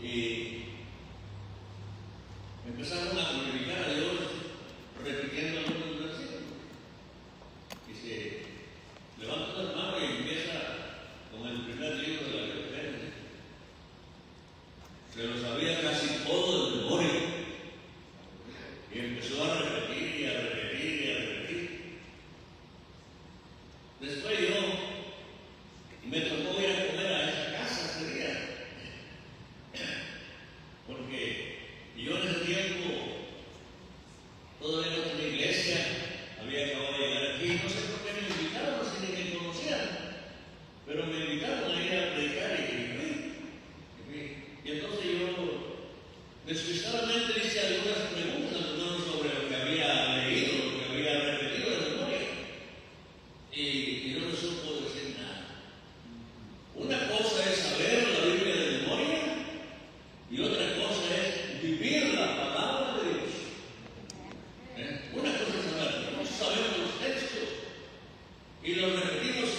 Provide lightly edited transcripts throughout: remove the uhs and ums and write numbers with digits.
y empezaron a glorificar a Dios repitiendo algunos versículos. Y se levanta la mano y empieza con el primer libro de la Biblia. Se lo sabía casi todo de memoria. Y empezó a repetir y a repetir y a repetir. Después me tocó ir a comer a esa casa ese día. Porque yo en ese tiempo todavía no tenía iglesia, había acabado de llegar aquí, no sé por qué me invitaron, no sé ni que me conocían, pero me invitaron a ir a predicar y fui. Y entonces yo despistadamente hice algunas preguntas sobre lo que había leído, lo que había repetido de memoria, y no me supo decir nada. Una cosa es saber la Biblia de memoria y otra cosa es vivir la palabra de Dios. Una cosa es saber, nosotros sabemos los textos y los repetimos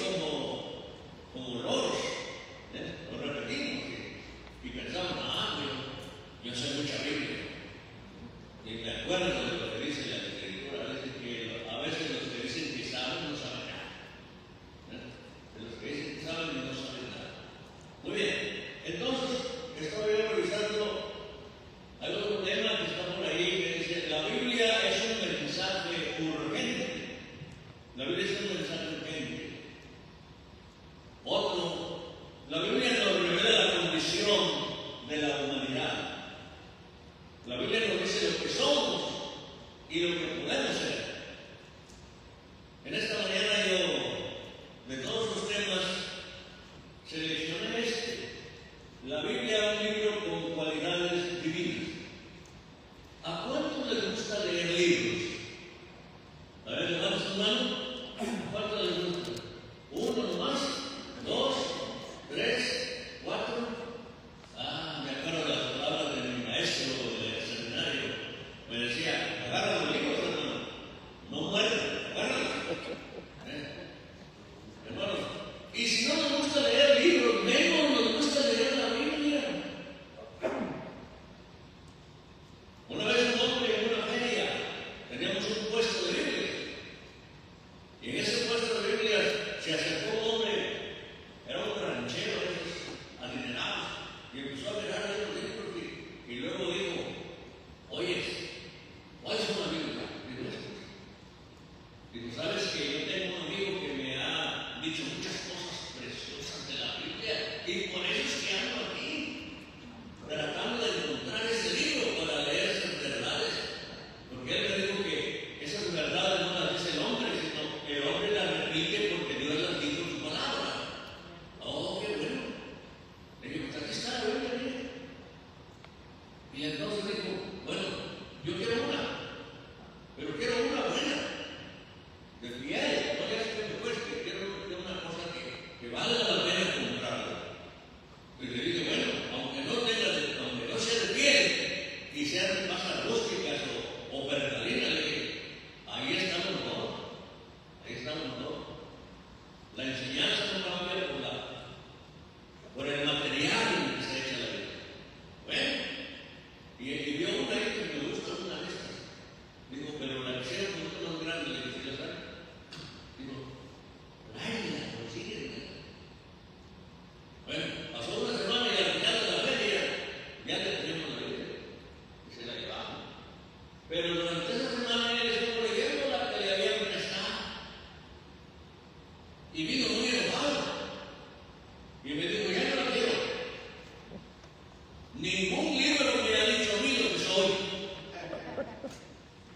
como loros, los repetimos y pensamos, yo sé mucha Biblia y me acuerdo de lo que dice la Escritura. A veces los que dicen que saben no saben nada. De los que dicen que saben no saben nada. Muy bien, entonces estaba yo revisando algún tema que está por ahí que dice: la Biblia es un mensaje urgente. La Biblia es un mensaje urgente. Otro, la Biblia nos revela la condición de la humanidad. La Biblia nos dice lo que somos y lo que podemos ser. En esta mañana yo, de todos los temas, seleccioné la Biblia, un libro con cualidades divinas. ¿A cuántos les gusta leer libros? A ver, levanta su mano. ¿Cuántos les gusta? ¿Uno nomás? ¿Dos? ¿Tres? ¿Cuatro? Me acuerdo de las palabras de mi maestro del seminario. Me decía: agarra los libros, hermano. No muerdan, agárralos. Hermanos, y si no nos gusta leer libros, menos nos gusta leer la Biblia. Una vez un hombre en una feria, teníamos un puesto de Biblias, y en ese puesto de Biblias se acercó un hombre, era un ranchero de esos adinerados, y empezó a mirar los libros y luego dijo: oye, ¿cuál es una Biblia? Digo, ¿sabes que yo tengo un amigo que me ha dicho muchas cosas preciosas de la Biblia? Y por eso es que ando aquí, tratando de encontrar ese libro para leer esas verdades. Porque él me dijo que esas verdades no las dice el hombre, sino que el hombre las repite porque Dios las dijo en su palabra. Oh, qué bueno. Le dije: pues aquí está la Biblia, mire. Y entonces dijo: bueno, yo quiero una, pero quiero una buena, de fiel, no ya sé que me cueste, quiero una cosa que valga la pena comprarla. Y le dije: bueno, aunque no sea de piel y sean pasas rústicas o pergalinas, le dije, ahí estamos todos. La enseñanza no cambia por el material en que se echa la Biblia. Bueno, y vio una ahí que me gusta, una de estas. Digo: pero la quisiera un poquito más grande. Le dije: ¿ya sabes? Digo: tráela, consíguela. Bueno, pasó una semana y al final de la feria ya le teníamos la Biblia y se la llevamos. Pero durante esa semana él estuvo leyendo la que le habían prestado y vino muy enojado y me dijo: ya no la quiero. Ningún libro me ha dicho a mí lo que soy.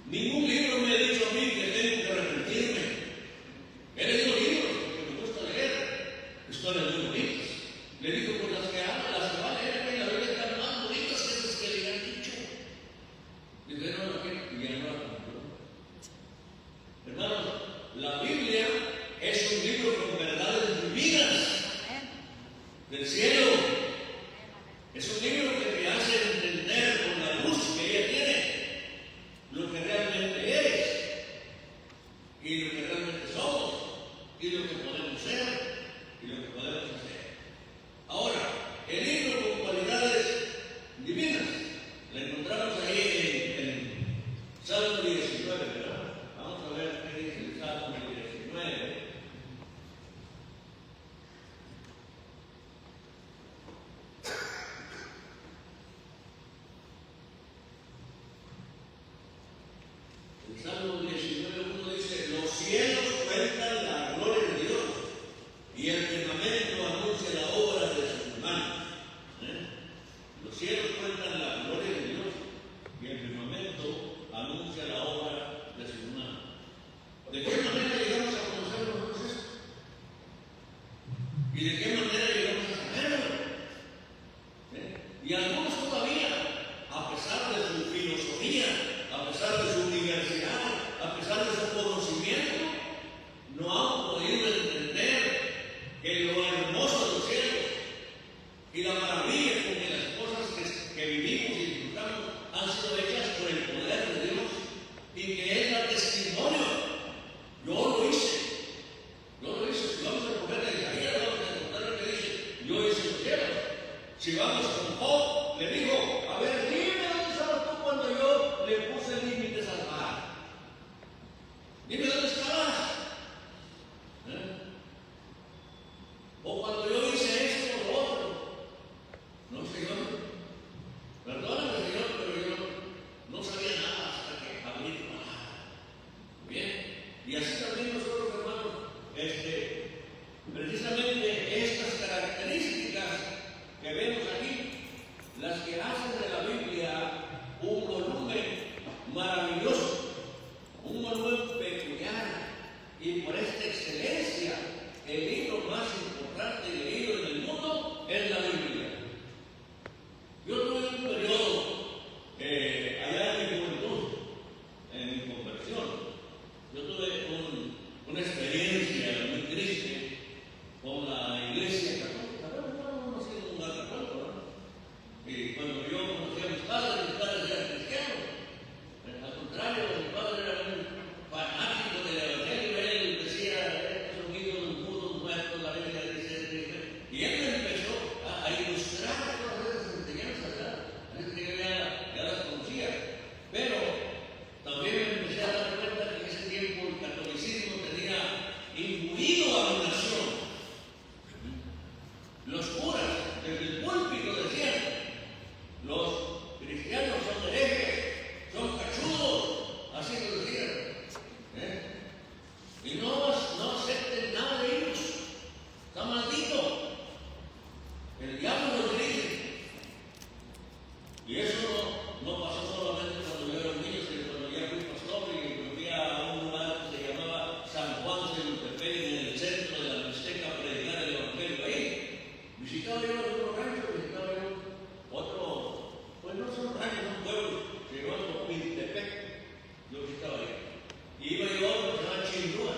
Ningún libro me ha dicho a mí que tengo que arrepentirme. He leído libros porque me gusta leer historias muy bonitas. Le digo: pues las que va a leer aquí en la Biblia están más bonitas que esas que le han dicho. Dice: no la quiero, y ya no la compró. Hermanos, la Biblia es un libro con verdades divinas del cielo. Es un libro que te hace Salmo 19:1 dice: los cielos cuentan la gloria de Dios y el firmamento anuncia la obra de sus manos. Los cielos cuentan la gloria de Dios y el firmamento anuncia la obra de sus manos. ¿De qué manera llegamos a conocer nosotros esto? ¿Y de qué manera llegamos a saberlo? Y algunos todavía, a pesar de su filosofía, a pesar de su universidad, a pesar de su conocimiento, no han podido entender que lo hermoso de los cielos y la maravilla con que las cosas que vivimos y disfrutamos han sido hechas por el poder de Dios y que es la testimonio. Yo lo hice. Si vamos al profeta Isaías, vamos a encontrar lo que dice: yo hice los cielos. Si vamos con Job, le dijo: a ver, dime dónde estabas tú cuando yo le puse límites al mar. Dime dónde estabas. O cuando yo hice esto o lo otro. No, Señor. Perdóname, Señor, pero yo no sabía nada hasta que abrí tu palabra. Bien. Y así también nosotros, hermanos, precisamente estas características que vemos aquí, las que hacen de la Biblia un volumen maravilloso, un volumen peculiar, y por esta excelencia, el libro más importante leído en el mundo es la Biblia. Yo tuve un periodo allá en mi juventud, en mi conversión. Yo tuve una experiencia muy triste con la iglesia católica. No conocí un lugar católico, ¿no? Y cuando yo conocí a mis padres eran cristianos. Al contrario, mi padre era un fanático del evangelio. Él decía: estos son ídolos mudos, muertos, la Biblia dice. Y él me empezó a ilustrar todas esas enseñanzas, ¿verdad? Así que yo ya las conocía. Pero también me empecé a dar cuenta que en ese tiempo el catolicismo tenía imbuido a mi nación. Los curas desde el púlpito decían: los cristianos son herejes, son cachudos, así lo decían. Y no acepten nada de ellos, está maldito. El diablo lo dice. Y eso no pasó solamente cuando yo era un niño, sino cuando ya fui pastor y me fui a un lugar que se llamaba San Juan de Lutepec, en el centro de la Mixteca, a predicar el evangelio ahí. Visitaba yo otro rancho, visitaba yo otro, pues no son ranchos, son pueblos, se llama Mixtepec. Yo visitaba ahí. Y iba yo a otro que se llama Chindúa.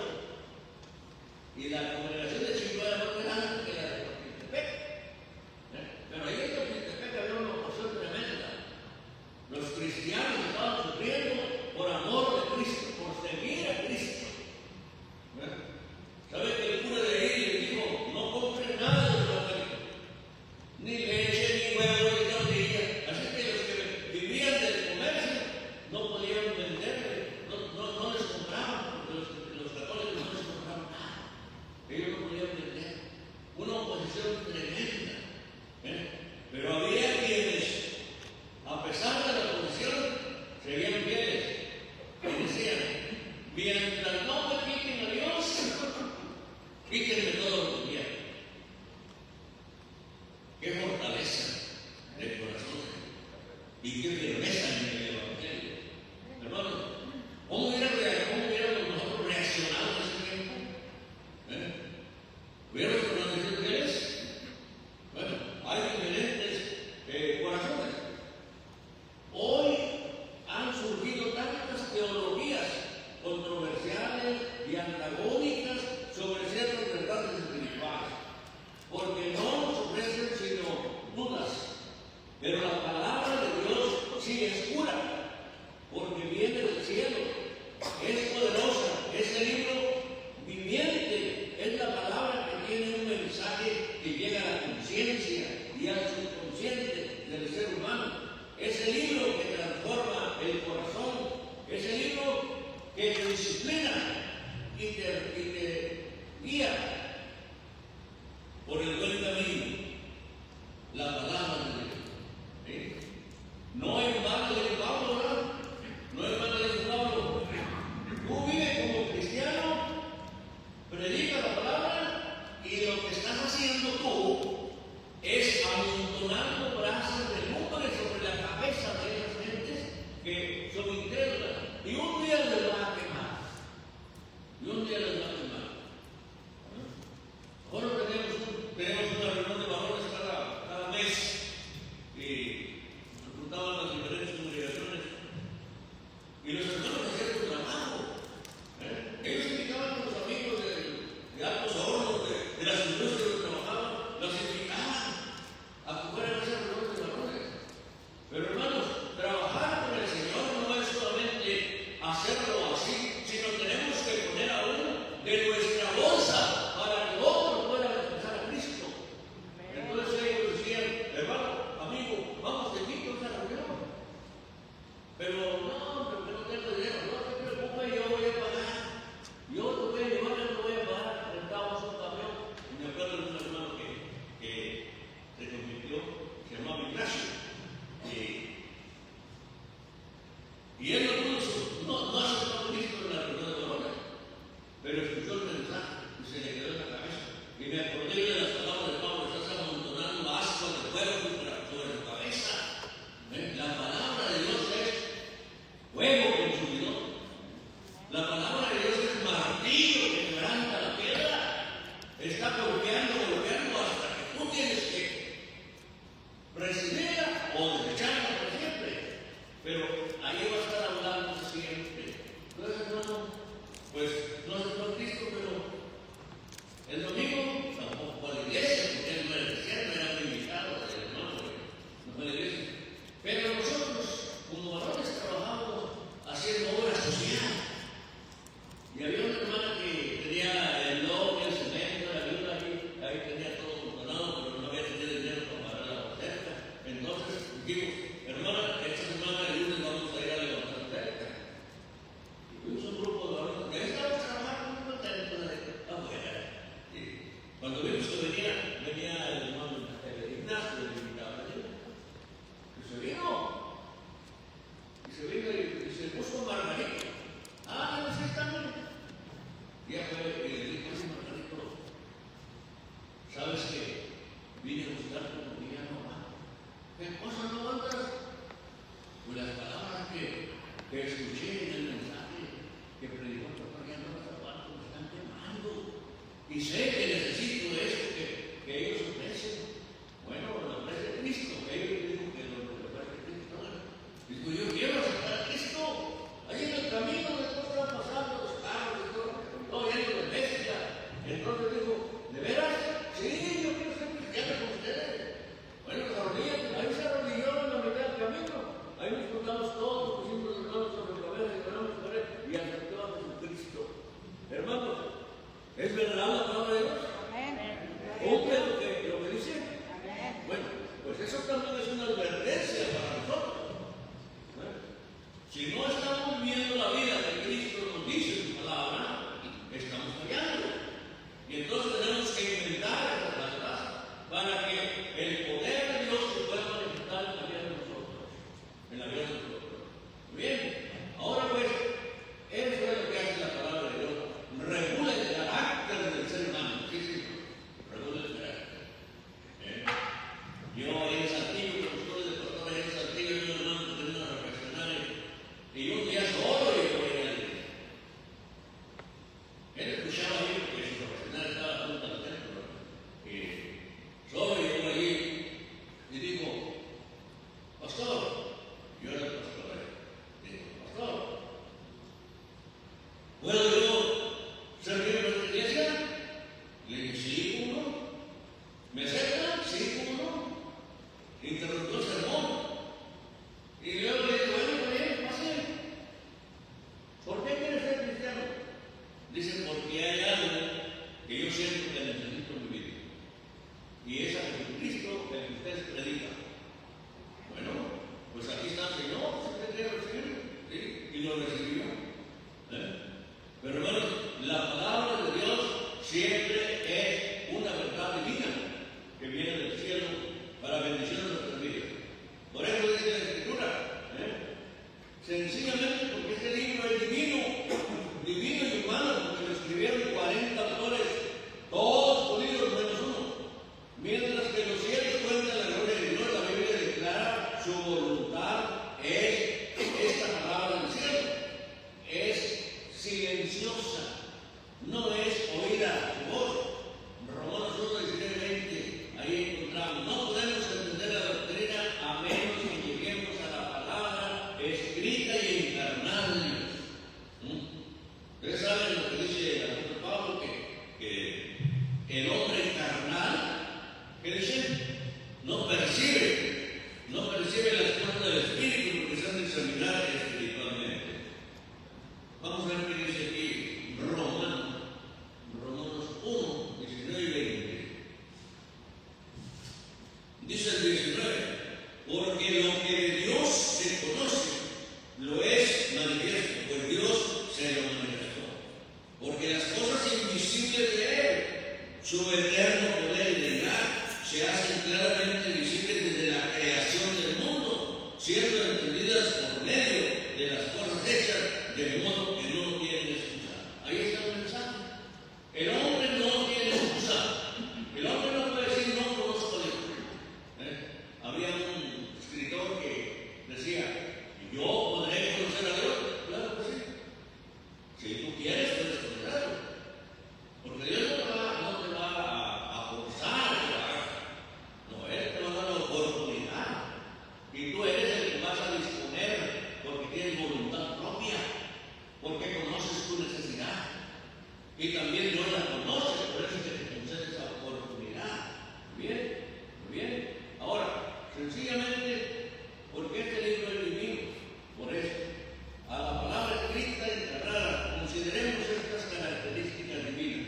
Y la congregación de Chindúa era más grande que la de Mixtepec. Pero ahí en Mixtepec había una oposición tremenda. Los cristianos estaban sufriendo por amor de Cristo, por seguir a Cristo. ¿Sabe que el cura de ahí le dijo: no compren nada de los evangélicos, ni leche, ni huevo, ni tortilla? Así que los que vivían del comercio no podían vender, no les compraban, porque los católicos no les compraban nada. Ellos no podían vender. Una oposición tremenda. Pero había quienes, a pesar de la oposición, serían fieles y decían: mientras no me quiten a Dios, quítenme todos los días. Qué fortaleza de corazón y qué firmeza en el evangelio. Hermanos, ¿cómo hubiéramos nosotros reaccionado en ese tiempo? ¿Hubiéramos permanecido fieles? Bueno, hay diferentes corazones. Hoy han surgido tantas teologías controversiales y antagónicas sobre ciertas verdades espirituales, porque no nos ofrecen sino dudas. Pero la palabra de Dios sí es pura, porque viene del cielo, es poderosa, es el libro viviente, es la palabra que tiene un mensaje que llega a la conciencia y al subconsciente del ser humano. Es el libro que transforma el corazón, es el libro que te disciplina y te guía por el buen camino. La palabra de Dios. ¿Sí? No en vano de Pablo, ¿verdad? No en vano de Pablo. dijimos, hermana, esta semana el lunes vamos a ir a levantar cerca. Y tuvimos un grupo de varones, ya estamos trabajando muy contentos afuera. Y cuando vimos que venía el hermano Ignacio, el invitado, y se vino y se puso Margarito. Ah, no sé, está bien. Ya fue y le dijo, sí, Margarito, ¿sabes qué? Vine a buscar tu comida, no va. ¿Qué cosa no aguantas? Pues las palabras que escuché en el mensaje que predicó el papá, ya no las aguanto, me están quemando. Y sé que necesito eso que ellos ofrecen. Bueno, lo ofrece Cristo, que ellos dijo que lo ofrece Cristo. Digo, yo quiero aceptar a Cristo. Ahí en el camino de todo están pasando los carros y todo lleno de bestia. Entonces dijo, ¿de veras? Sí, yo quiero ser cristiano con ustedes. Bueno, ahí se arrodilló en la mitad del camino. Ahí nos juntamos todos, pusimos las manos sobre la cabeza y oramos por él y aceptó a Jesucristo. Hermanos, ¿es verdad la palabra de Dios? ¿Cumple lo que dice? Bueno, pues eso también es una advertencia para nosotros. Si no estamos viviendo la vida que Cristo nos dice en su palabra, estamos fallando. Y entonces tenemos que inventar estas palabras para que el poder de Dios se pueda manifestar en la vida de nosotros. En la vida de nosotros. Bien, ahora pues, eso es lo que hace la palabra de Dios. Regula el carácter del ser humano. Sí, sí, regula el carácter. Yo en Saltillo, como estoy de pastor en Saltillo, yo hermano tengo una reflexionaria. Y un día solo yo voy a la iglesia. Él escuchaba ahí porque su profesional estaba junto al templo. Y solo llegó allí y dijo, pastor, yo era el pastor. Dijo, pastor, ¿puedo yo ser miembro de esta iglesia? Le dije, sí, ¿cómo no? ¿Me aceptan? Sí, ¿cómo no? Interrumpió el sermón. Y yo le dije, bueno, bien, pase. ¿Por qué quieres ser cristiano? Dice, porque hay algo que yo siento que necesito en mi vida. Y es a Jesucristo el que ustedes predican. Bueno, pues aquí está el Señor, si usted quiere recibirlo. ¿Sí? Y lo recibió. Pero hermanos, la palabra de Dios siempre es una verdad divina que viene del cielo para bendición de nuestras vidas. Por eso dice la Escritura, sencillamente porque este libro es divino y humano, porque lo escribieron 40 autores, todos judíos menos uno. Mientras que los cielos cuentan la gloria de Dios, la Biblia declara su voluntad es esta palabra del cielo. Es silenciosa, no es oída su voz. Romanos 1, 19, 20, ahí encontramos, no podemos entender la doctrina a menos que lleguemos a la palabra escrita y encarnada de Dios. Ustedes saben lo que dice el apóstol Pablo, que el hombre carnal, ¿qué dice? No percibe las cosas del Espíritu porque se han de examinar espiritualmente. Vamos a ver qué dice aquí Romanos 1, 19 y 20. Dice el 19, porque lo que de Dios se conoce lo es manifiesto, pues Dios se lo manifestó. Porque las cosas invisibles de Él, su eterno poder y deidad, se hacen claramente visibles desde la creación del mundo, siendo entendidas por medio de las cosas hechas, de modo que no tienen excusa. Ahí está el mensaje. El hombre no tiene excusa. El hombre no puede decir no conozco a Dios. Había un escritor que decía, ¿yo podré conocer a Dios? Claro que sí. Si tú quieres, puedes conocerlo. Porque Dios no te va a forzar a que lo hagas. No, Él te va a dar la oportunidad. Y tú eres el que vas a disponer porque tienes voluntad propia, porque conoces tu necesidad. Y también Dios la conoce, por eso es que te concede esa oportunidad. Bien, muy bien. Ahora, sencillamente, porque este libro es divino, por eso, a la palabra escrita y encarnada, consideremos estas características divinas.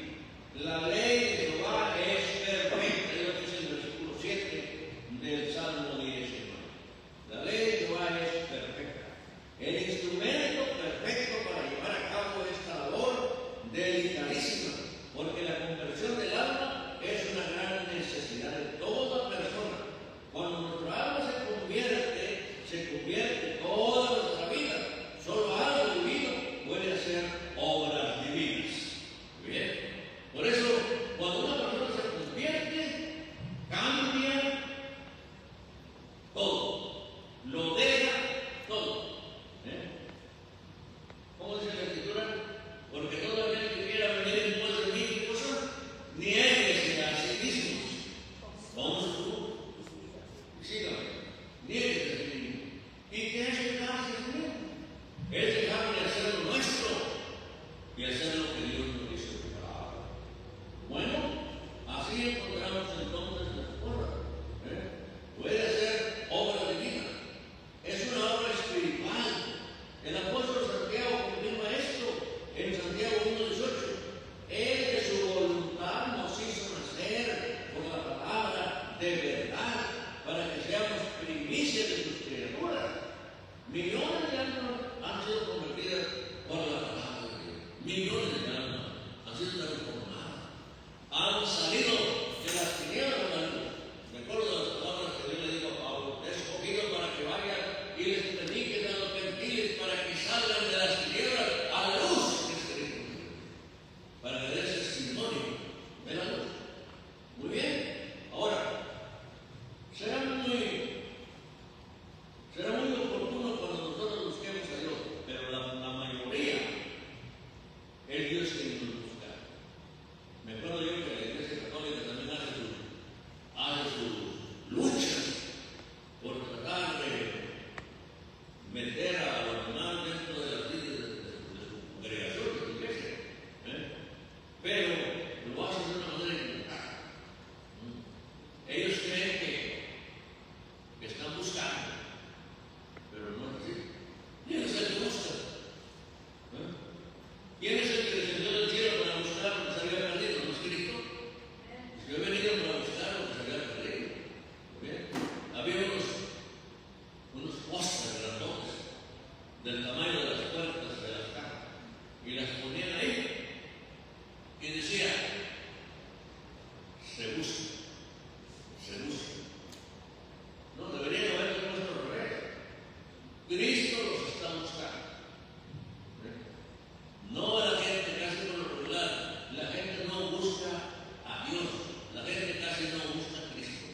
La ley de Jehová es perfecta, es lo que dice en el versículo 7 del Salmo 19. y les prediquen a los gentiles para que salgan de las tinieblas a la luz que es Cristo, para que dé ese testimonio de la luz. Muy bien. Ahora, será muy oportuno cuando nosotros busquemos a Dios, pero la mayoría, el Dios que nos busca. Me acuerdo yo que la Iglesia Católica también hace sus luchas por tratar de meter a los demás dentro de las líneas de su congregación, de su iglesia. Pero lo hacen de una manera equivocada. Ellos creen que están buscando, pero no es así. ¿Quién es el que busca? ¿Quién es el que descendió del cielo para buscar lo que se había perdido? ¿No es Cristo? Yo he venido para buscar lo que se había perdido. ¿Bien? Había unos postes grandotes del tamaño de las puertas de las casas y las ponían ahí y decía: se busca. No, debería haberlo puesto al revés. Cristo los está buscando. No a la gente, casi por lo regular, la gente no busca a Dios, la gente casi no busca a Cristo.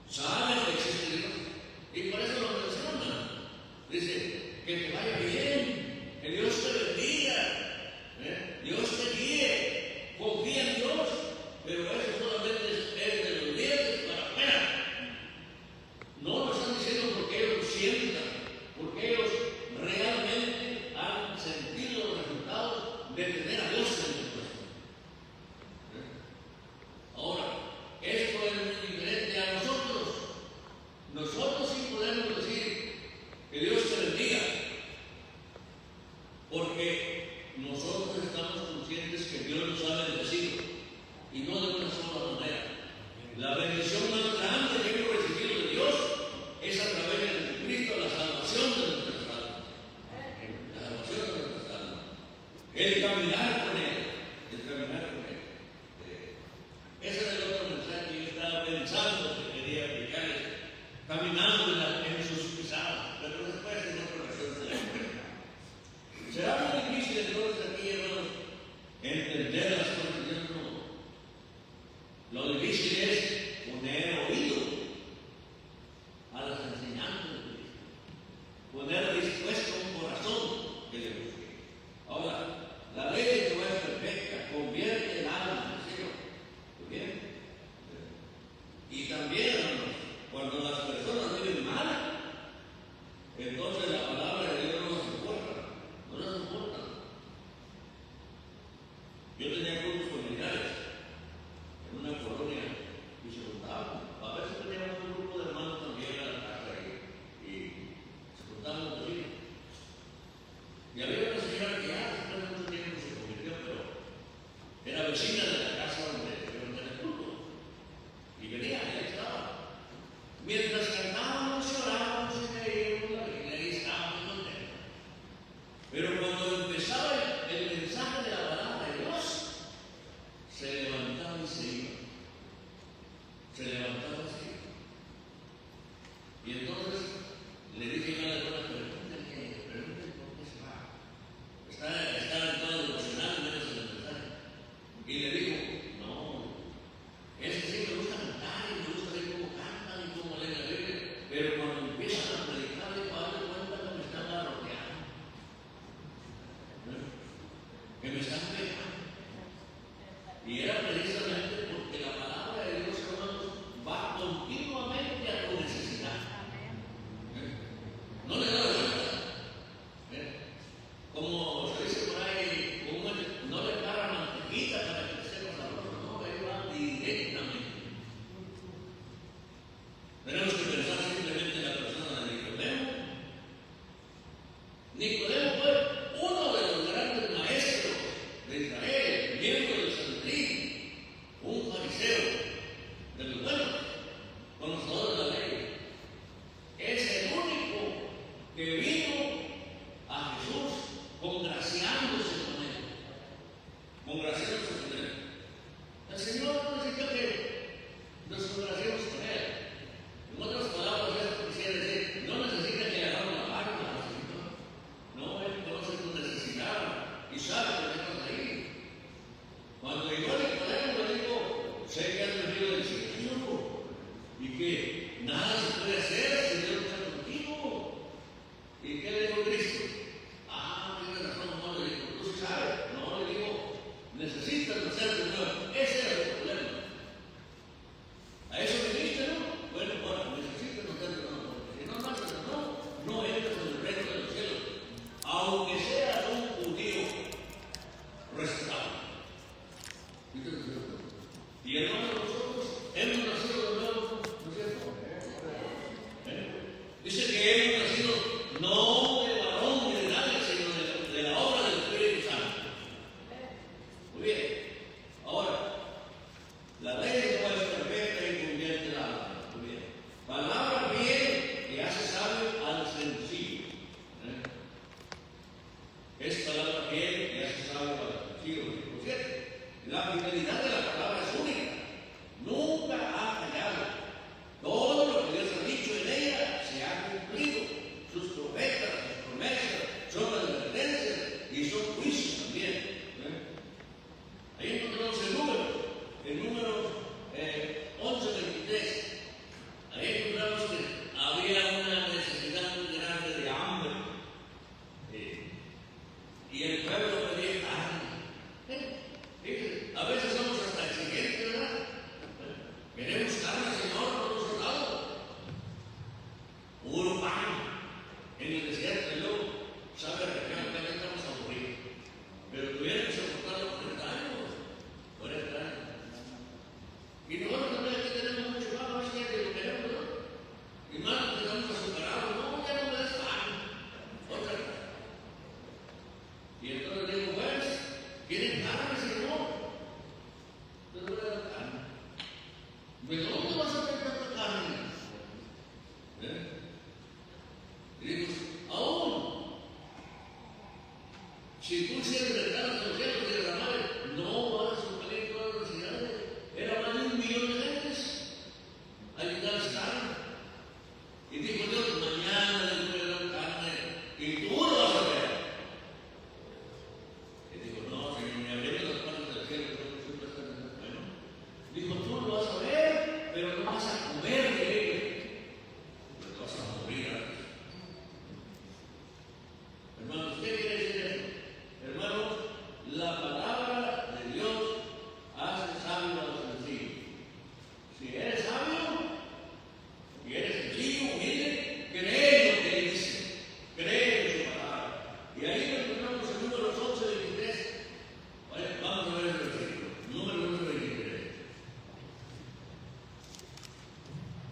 Saben que existe Dios y por eso lo mencionan. Dice: que te vaya bien, que Dios te bendiga, Dios te guíe, confía en Dios, pero eso solamente es de los dientes para afuera. No lo están diciendo porque ellos lo sientan, porque ellos realmente han sentido los resultados de tener a Dios en su corazón. Ahora, esto es muy diferente a nosotros. Nosotros sí podemos decir que Dios te bendiga, porque nosotros estamos conscientes que Dios nos ha bendecido, y no de una sola manera. La bendición más grande que hemos recibido de Dios es a través de Jesucristo, la salvación de nuestras almas. La salvación de nuestras almas. El caminar con Él. Ese es el otro mensaje que yo estaba pensando que quería aplicarles. Caminando en sus pisadas, pero después en otra ocasión se la encuentra. Será muy difícil entonces aquí, hermanos, entender las cosas de Dios. No. Lo difícil es poner oído a las enseñanzas de Cristo, poner dispuesto un corazón que le busque. Ahora, la ley de Jehová es perfecta, convierte el alma en cielo. ¿Muy bien? Y también, hermanos, cuando las personas viven Dice que hemos nacido no de varón ni de nadie, sino de la obra del Espíritu Santo. Muy bien. Ahora, la ley de Jehová es perfecta y convierte el alma. Muy bien. Palabra bien que hace sabio al sencillo. Es palabra fiel que hace sabio al sencillo. Por cierto, la fidelidad de la palabra es única. Nunca ha fallado. Todo lo que Dios ha dicho en ella se ha cumplido. Sus profetas, sus promesas, son advertencias y son juicios también. Ahí encontramos el número 11:23. Ahí encontramos que había una necesidad muy grande de hambre. Y el pueblo pedía carne. Fíjense, a veces somos hasta exigentes, ¿verdad? Queremos carne, Señor, por otro lado. Puro pan. En el desierto, yo, sabe, realmente estamos aburridos. Pero tuvieron que soportarlo 40 años. 40 años. Y nosotros también aquí tenemos mucho pan, más que lo queremos, ¿no? Y más que estamos azucarados, no, ya no me des pan. Otra cosa. Y entonces digo, pues, ¿quieren carne, Señor? Te voy a dar carne. ¿De dónde vas a tener tanta carne? Y digo, aún, si tú hicieras el grano de los cielos y derramares, no vas a suplir todas las necesidades. Era más de 1 millón de gentes. Hay que darles carne. Y dijo Dios, mañana les voy a dar carne y tú lo vas a ver. Y dijo, no, Señor, me abrieron las puertas del cielo, pero siempre están en el bueno. Dijo, tú lo vas a ver, pero no vas a comer de ellos. Pero vas a morir antes. Hermanos, ¿qué quiere decir eso? Hermanos, la palabra de Dios hace sabio a los sencillos. Si eres sabio y eres sencillo, humilde, cree lo que Él dice. Cree en su palabra. Y ahí lo encontramos en números 11:23. Vamos a ver el versículo. Número 11:23.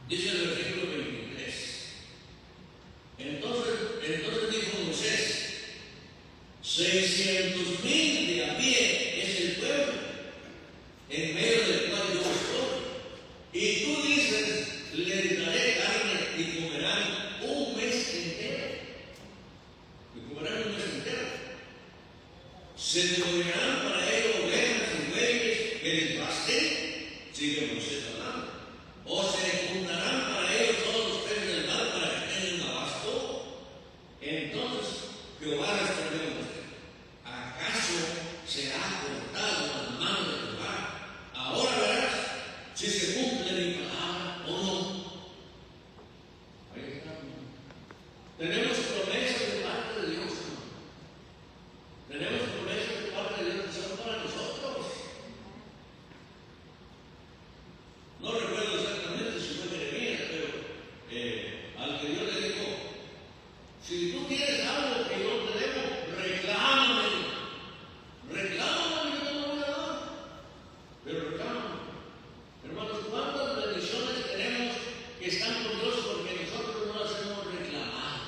Dice el versículo 23. Entonces dijo Moisés, 600,000 de a pie es el pueblo, en medio del cual yo estoy. Y tú dices, les daré carne y comerán un mes entero. Y comerán un mes entero. Se devolverán para ellos ovejas y bueyes que les basten, sigue Moisés hablando. O se juntarán para ellos todos los peces del mar para que tengan abasto. Entonces Jehová respondió a Moisés, ¿acaso será cortado las manos de Jehová? Ahora verás si se cumple mi palabra o no. Ahí está. Tenemos promesas de parte de Dios. Tenemos promesas de parte de Dios que son para nosotros. No recuerdo exactamente si fue Jeremías, pero al que Dios le dijo, si tú quieres algo que yo te debo, reclámame. Reclámame, yo te lo voy a dar. Pero reclámame. Hermanos, ¿cuántas bendiciones tenemos que están con Dios porque nosotros no las hemos reclamado?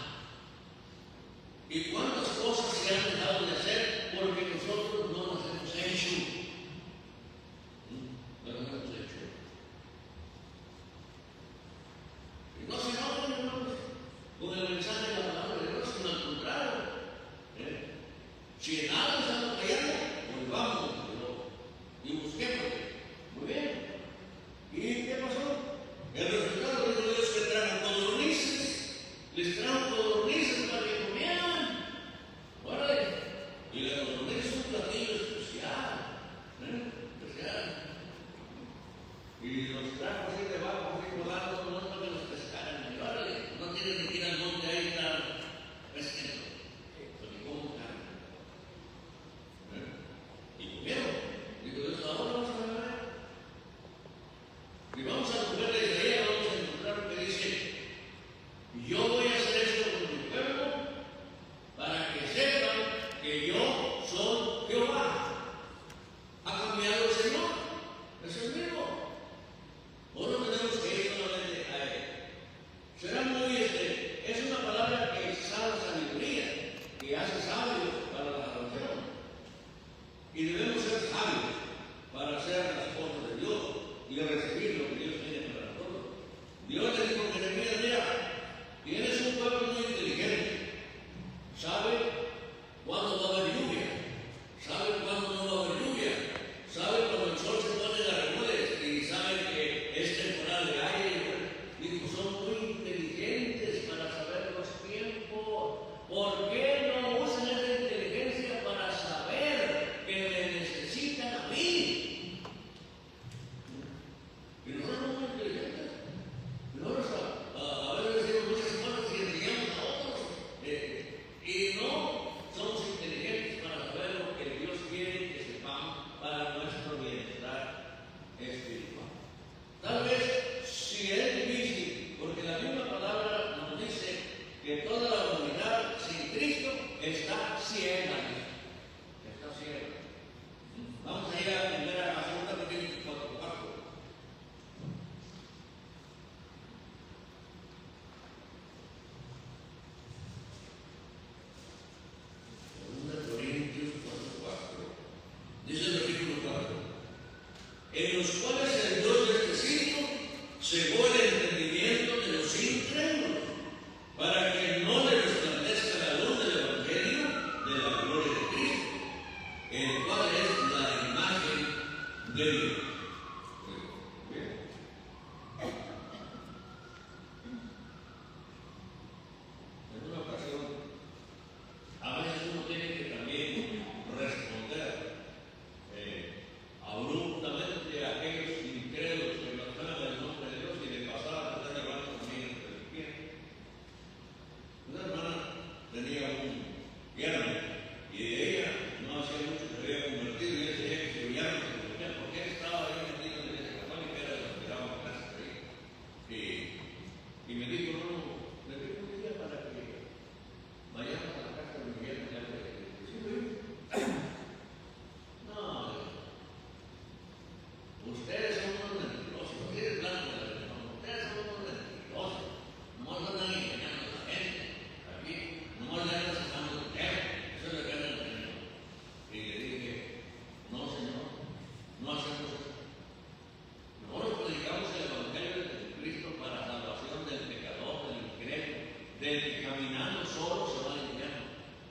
del que caminando solo se va al infierno.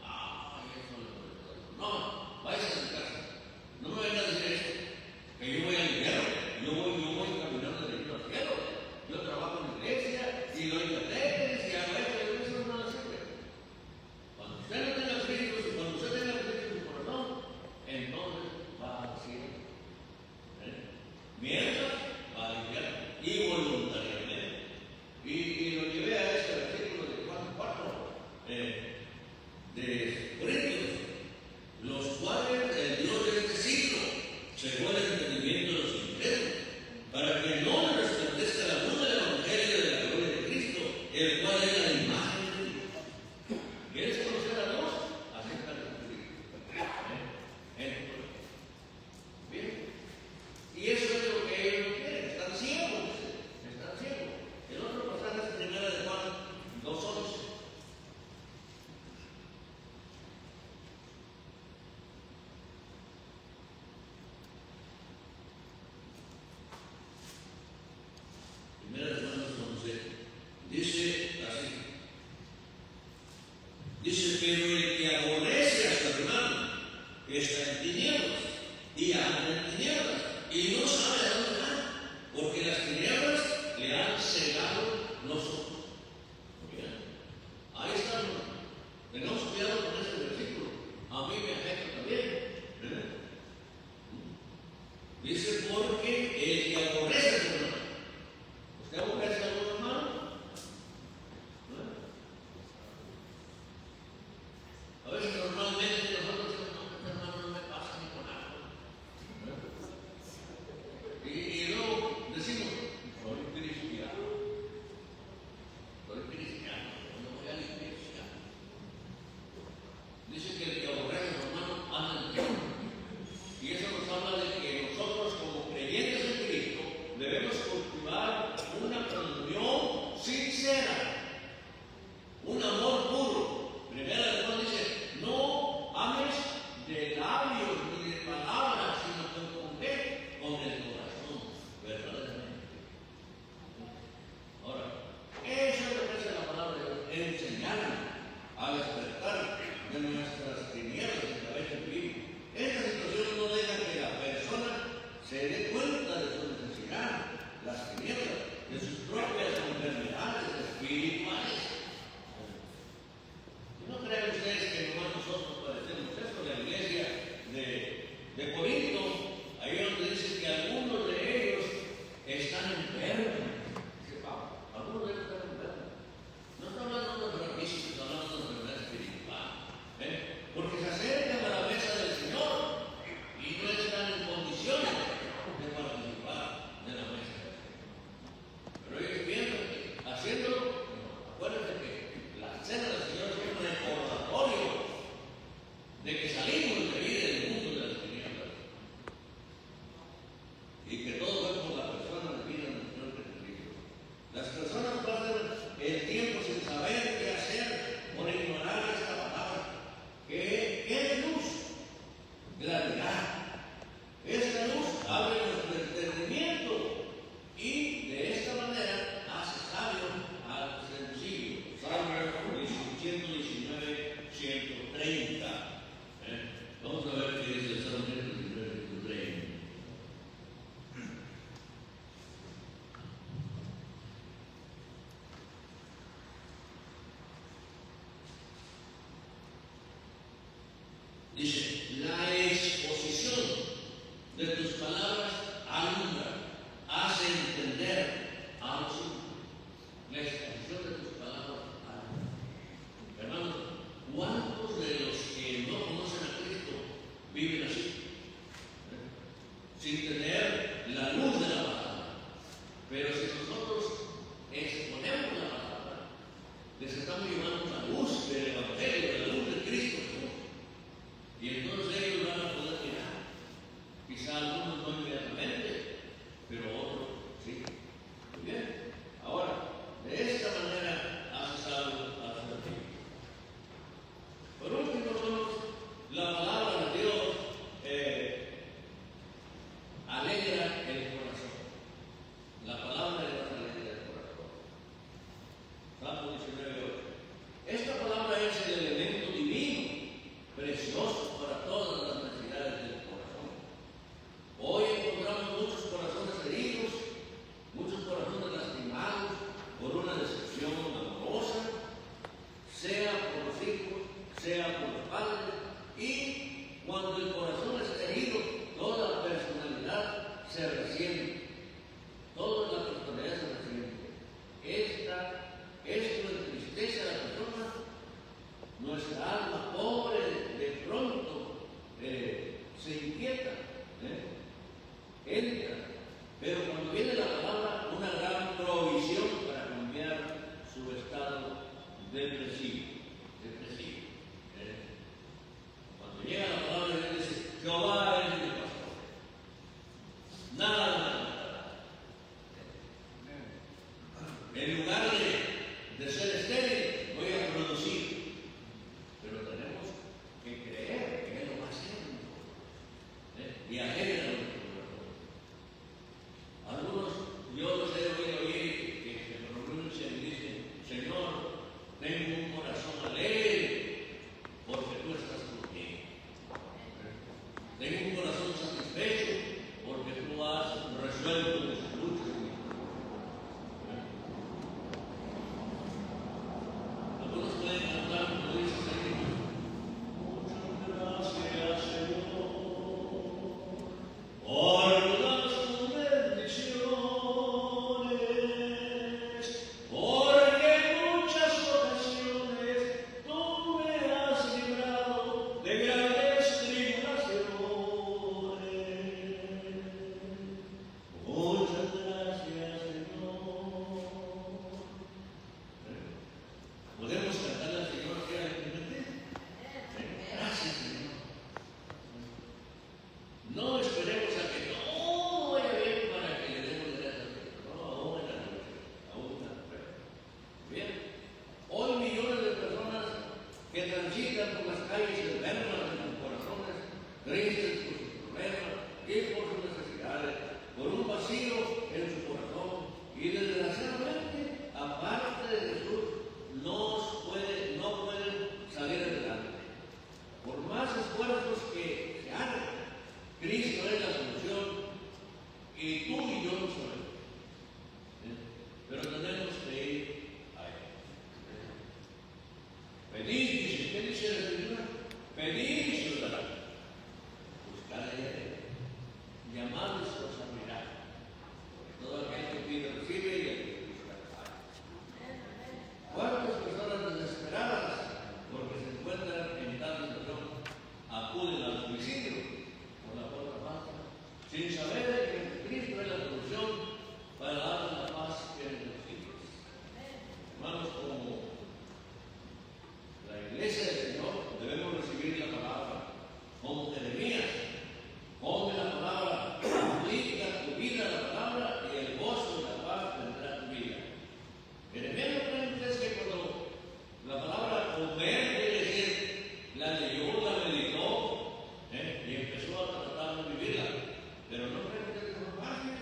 Ay, eso no, váyase a su casa. No me venga a decir eso, que yo voy al infierno. Yo voy caminando del infierno al cielo. Yo trabajo en la iglesia y doy catequesis y hago esto, y eso no lo sirve. Cuando usted no tenga Cristo, cuando usted tenga Cristo en su corazón, entonces va al cielo. Mientras va al infierno y voluntariamente. Y lo llevé a ese versículo de Juan 4 de Corintios, los cuales el Dios de este siglo cegó el entendimiento de los incrédulos, para que no les resplandezca la luz del Evangelio de la gloria de Cristo, el cual es la imagen de Dios. ¿Quieres conocer a Dios? Acéptale a Cristo. Bien. Y eso es lo que ellos quieren. Están ciegos. Están ciegos. El otro pasaje es primera de Juan 2:11. Primera de Juan 2:11. Dice así. Dice, pero el que aborrece a su hermano está en tinieblas y anda en tinieblas y no sabe a dónde va, porque las tinieblas le han cegado los ojos. Bien. Ahí está, hermano. Tengamos cuidado con ese versículo. A mí me afecta también. Dice, porque el que aborrece a su hermano. ¿Usted aborrece a algún hermano? A veces normalmente nosotros decimos, no, este hermano no me pasa ni con algo. Y luego decimos, soy cristiano, no voy a la iglesia. Dice que el que aborrece a su hermano anda en tinieblas. Y eso nos habla de que nosotros como creyentes en Cristo debemos cultivar una comunión sincera, un amor puro. Primera de Juan dice, no ames de labios ni de palabras, sino con qué, con el corazón, verdaderamente. Ahora, eso es lo que hace la palabra de Dios, enseñarnos a despertar de nuestras tinieblas en la vez que vivimos. Esta situación no deja que la persona se dé cuenta de su necesidad, las tinieblas, de sus propias enfermedades espirituales. ¿No creen ustedes que nomás nosotros padecemos esto? La iglesia de Corinto, ahí donde dice que algunos de ellos están enfermos. Dice Pablo, algunos de ellos están enfermos. No está hablando de enfermedad física, está hablando de enfermedad espiritual. Porque se acercan a la mesa del Señor y no están en condiciones de participar de la mesa del Señor. Pero ellos piensan que haciéndolo, acuérdense que la cena del Señor es un recordatorio de que salimos de vivir en el mundo de las tinieblas y que todo es por la persona de vida del Señor Jesucristo. Las personas pasan el tiempo sin saber qué hacer por ignorar esta palabra, que es luz, claridad. Esta luz abre nuestro entendimiento y de esta manera hace sabio al sencillo. Salmo 119, 130. Vamos a ver qué dice el Salmo 119, 130. Dice, la exposición de tus palabras alumbra, hace entender a los simples. La exposición de tus palabras alumbra. Hermanos, ¿cuántos de los que no conocen a Cristo viven así? Sin tener la luz de la palabra. Pero si nosotros exponemos la palabra, les estamos llevando la luz del Evangelio, la luz de Cristo. Y entonces ellos van a poder mirar. Quizá algunos no inmediatamente, pero otros sí. Muy bien. Ahora, de esta manera haces algo a su tiempo. Por último, hermanos, la palabra de Dios alegra el corazón. La palabra de Dios alegra el corazón. Salmo 19:8. depresivo, depresivo. Cuando llega la palabra de Dios dice, Jehová es mi pastor. Nada me faltará. En lugar de ser estéril, voy a producir. Pero tenemos que creer que es lo más cierto. Y alegra nuestro corazón. Algunos, yo los he oído oír que se pronuncian y dicen, Señor, tengo un corazón alegre porque tú estás conmigo. Tengo un corazón satisfecho porque tú has resuelto mis luchas. Algunos pueden cantar como dice Señor. Muchas gracias, Señor, por todas tus bendiciones, porque en muchas ocasiones tú me has librado de grandes tribulaciones. Muchas gracias, Señor. ¿Podemos cantar al Señor que era simplemente? Gracias, Señor. No esperemos a que todo vaya bien para que le demos gracias a Dios. No, aún en la noche, aún en la noche. Bien, hoy millones de personas que transitan por las calles enfermas en sus corazones, tristes por sus problemas y por sus necesidades, por un vacío en su corazón y desgraciadamente, aparte de Jesús, no pueden salir adelante. Por más esfuerzos que se hagan, Cristo es la solución y tú y yo lo sabemos. Pero tenemos que ir a Él. Pedid, dice, ¿qué dice la Escritura? Pedid y se os dará. Buscad a Él. Llamad y se os abrirá. Porque todo aquel que pide recibe y el que busca halla. ¿Cuántas personas desesperadas porque se encuentran en tal situación acuden al suicidio por la puerta falsa sin saber que Cristo es la solución para darles la paz que necesitan? Hermanos, como la iglesia del Señor debemos recibir la palabra como Jeremías. Ponme la palabra, aplica tu vida a la palabra y el gozo y la paz vendrá a tu vida. Jeremías no creen ustedes que cuando la palabra comer quiere decir la leyó, la meditó y empezó a tratar de vivirla. Pero no creen ustedes que es fácil.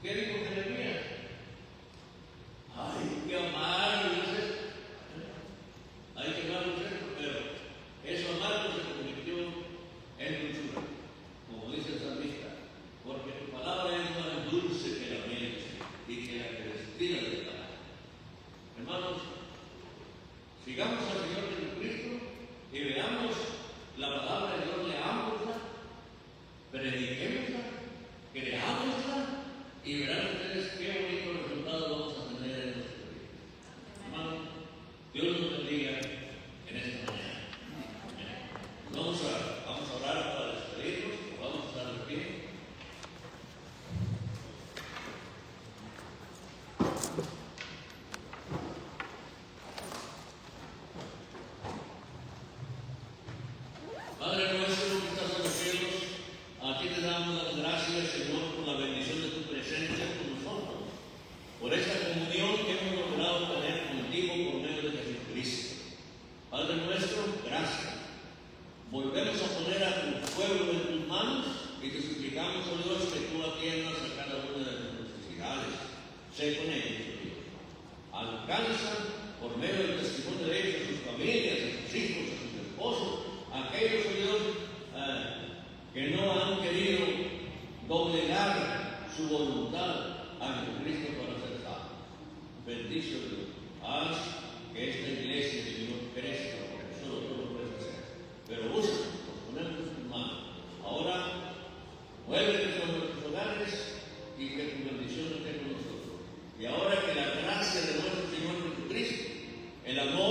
¿Qué dijo Jeremías? Hay que amar, dices. Hay que amar, pero eso amargo se convirtió en dulzura, como dice el salmista, porque tu palabra es más dulce que la miel y que la que destila del canal. Hermanos, sigamos al Señor Jesucristo y veamos la palabra de Dios, leámosla, prediquémosla, creámosla y verán ustedes qué bonito resultado vamos a tener en nuestra vida. Hermanos, Dios nos bendiga en esta mañana. Vamos a orar para despedirnos, vamos a estar de pie. Padre nuestro que estás en los cielos, a ti te damos las gracias, Señor, por la bendición de tu presencia con nosotros, por esta comunión que hemos logrado tener contigo por medio de Jesucristo. Padre nuestro, gracias. Volvemos a poner a tu pueblo en tus manos y te suplicamos, oh Dios, que tú atiendas a cada una de sus necesidades. Sé con ellos, oh Dios. Alcanza por medio del testimonio de ellos a sus familias, a sus hijos, a sus esposos, a aquellos, oh Dios, que no han querido doblegar su voluntad a Jesucristo para ser salvos. Bendice, oh Dios. Haz que esta iglesia, Señor, crezca, porque solo tú lo puedes hacer. Pero úsanos, nos ponemos en tus manos. Ahora, vuélvenos a nuestros hogares y que tu bendición esté con nosotros. Y ahora que la gracia de nuestro Señor Jesucristo, el amor